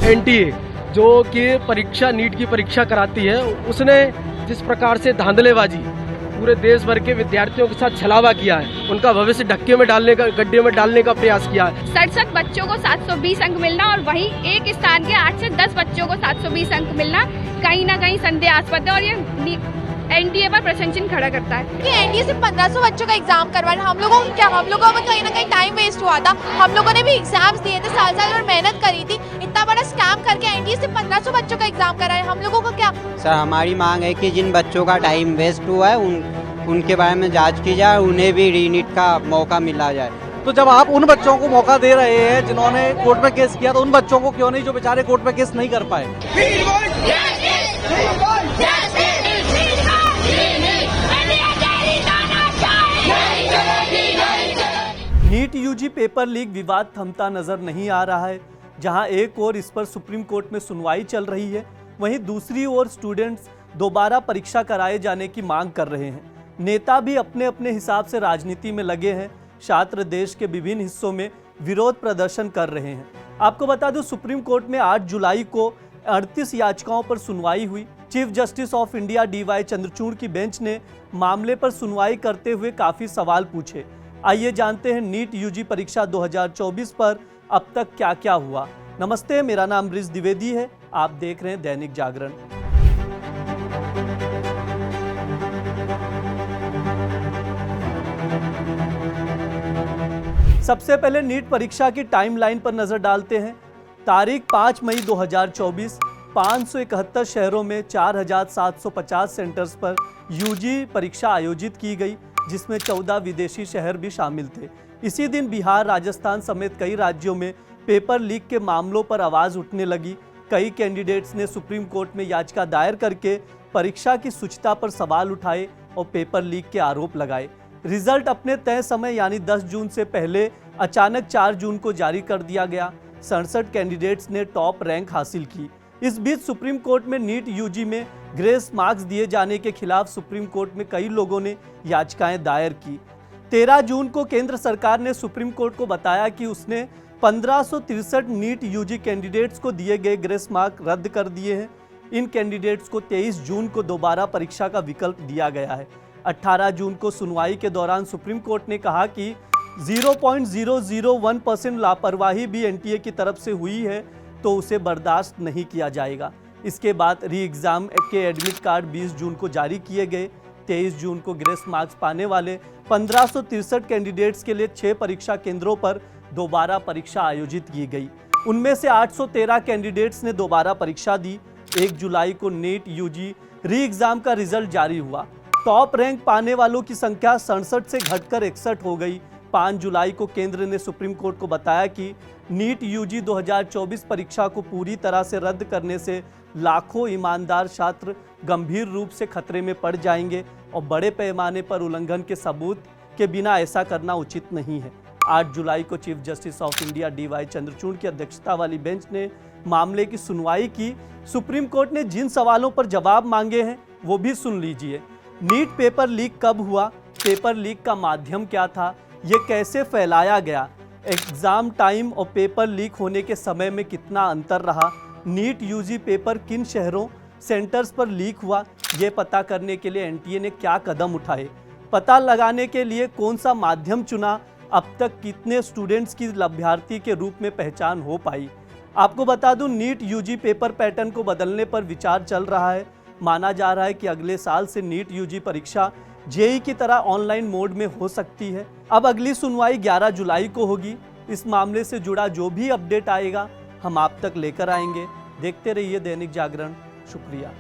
NTA जो कि परीक्षा नीट की परीक्षा कराती है, उसने जिस प्रकार से धांधलेबाजी पूरे देश भर के विद्यार्थियों के साथ छलावा किया है, उनका भविष्य धक्के में डालने का, गड्ढे में डालने का प्रयास किया है। 67 बच्चों को 720 अंक मिलना और वहीं एक स्थान के 8 से 10 बच्चों को 720 अंक मिलना कहीं ना कहीं संदेहास्पद है और ये एनडीए पर प्रश्न चिन्ह खड़ा करता है कि एनडीए से 1500 बच्चों का एग्जाम करवा रहा है। हम लोगों में कहीं ना कहीं टाइम वेस्ट हुआ था। हम लोगों ने भी एग्जाम्स दिए थे, साल और मेहनत करी थी। इतना बड़ा स्कैम करके एनडीए से 1500 बच्चों का एग्जाम करा है। हम लोगों को क्या? सर, हमारी मांग है कि जिन बच्चों का टाइम वेस्ट हुआ है उनके बारे में जांच की जाए, उन्हें भी रीनीट का मौका मिला जाए। तो जब आप उन बच्चों को मौका दे रहे हैं जिन्होंने कोर्ट में केस किया, तो उन बच्चों को क्यों नहीं जो बेचारे कोर्ट में केस नहीं कर पाए? नीट यूजी पेपर लीक विवाद थमता नजर नहीं आ रहा है। जहां एक ओर इस पर सुप्रीम कोर्ट में सुनवाई चल रही है, वहीं दूसरी ओर स्टूडेंट्स दोबारा परीक्षा कराए जाने की मांग कर रहे हैं। नेता भी अपने अपने हिसाब से राजनीति में लगे हैं। छात्र देश के विभिन्न हिस्सों में विरोध प्रदर्शन कर रहे हैं। आपको बता दूं, सुप्रीम कोर्ट में 8 जुलाई को 38 याचिकाओं पर सुनवाई हुई। Chief justice of India DY Chandrachud की बेंच ने मामले पर सुनवाई करते हुए काफी सवाल पूछे। आइए जानते हैं नीट यूजी परीक्षा 2024 पर अब तक क्या क्या हुआ। नमस्ते, मेरा नाम रिज द्विवेदी है। आप देख रहे हैं दैनिक जागरण। सबसे पहले नीट परीक्षा की टाइमलाइन पर नजर डालते हैं। तारीख 5 मई 2024, 571 शहरों में 4750 सेंटर्स पर यूजी परीक्षा आयोजित की गई, जिसमें 14 विदेशी शहर भी शामिल थे। इसी दिन बिहार, राजस्थान समेत कई राज्यों में पेपर लीक के मामलों पर आवाज उठने लगी। कई कैंडिडेट्स ने सुप्रीम कोर्ट में याचिका दायर करके परीक्षा की शुचिता पर सवाल उठाए और पेपर लीक के आरोप लगाए। रिजल्ट अपने तय समय यानी 10 जून से पहले अचानक 4 जून को जारी कर दिया गया। 67 कैंडिडेट्स ने टॉप रैंक हासिल की। इस बीच सुप्रीम कोर्ट में नीट यूजी में ग्रेस मार्क्स दिए जाने के खिलाफ सुप्रीम कोर्ट में कई लोगों ने याचिकाएं दायर की। 13 जून को केंद्र सरकार ने सुप्रीम कोर्ट को बताया कि उसने 1563 नीट यूजी कैंडिडेट्स को दिए गए ग्रेस मार्क रद्द कर दिए हैं। इन कैंडिडेट्स को 23 जून को दोबारा परीक्षा का विकल्प दिया गया है। 18 जून को सुनवाई के दौरान सुप्रीम कोर्ट ने कहा कि 0.001% लापरवाही भी एनटीए की तरफ से हुई है तो उसे बर्दाश्त नहीं किया जाएगा। इसके बाद री एग्जाम के एडमिट कार्ड 20 जून को जारी किए गए। 23 जून को ग्रेस मार्क्स पाने वाले 1563 कैंडिडेट्स के लिए 6 परीक्षा केंद्रों पर दोबारा परीक्षा आयोजित की गई। उनमें से 813 कैंडिडेट्स ने दोबारा परीक्षा दी। 1 जुलाई को नीट यूजी री एग्जाम का रिजल्ट जारी हुआ। टॉप रैंक पाने वालों की संख्या 67 से घटकर 61 हो गई। 5 जुलाई को केंद्र ने सुप्रीम कोर्ट को बताया कि नीट यूजी 2024 परीक्षा को पूरी तरह से रद्द करने से लाखों ईमानदार छात्र गंभीर रूप से खतरे में पड़ जाएंगे और बड़े पैमाने पर उल्लंघन के सबूत के बिना ऐसा करना उचित नहीं है। 8 जुलाई को chief justice of India DY Chandrachud की अध्यक्षता वाली बेंच ने मामले की सुनवाई की। सुप्रीम कोर्ट ने जिन सवालों पर जवाब मांगे हैं वो भी सुन लीजिए। नीट पेपर लीक कब हुआ? पेपर लीक का माध्यम क्या था? ये कैसे फैलाया गया? एग्जाम टाइम और पेपर लीक होने के समय में कितना अंतर रहा? नीट यूजी पेपर किन शहरों सेंटर्स पर लीक हुआ? ये पता करने के लिए एनटीए ने क्या कदम उठाए? पता लगाने के लिए कौन सा माध्यम चुना? अब तक कितने स्टूडेंट्स की लाभार्थी के रूप में पहचान हो पाई? आपको बता दूं, नीट यूजी पेपर पैटर्न को बदलने पर विचार चल रहा है। माना जा रहा है कि अगले साल से नीट यूजी परीक्षा जेईई की तरह ऑनलाइन मोड में हो सकती है। अब अगली सुनवाई 11 जुलाई को होगी। इस मामले से जुड़ा जो भी अपडेट आएगा हम आप तक लेकर आएंगे। देखते रहिए दैनिक जागरण। शुक्रिया।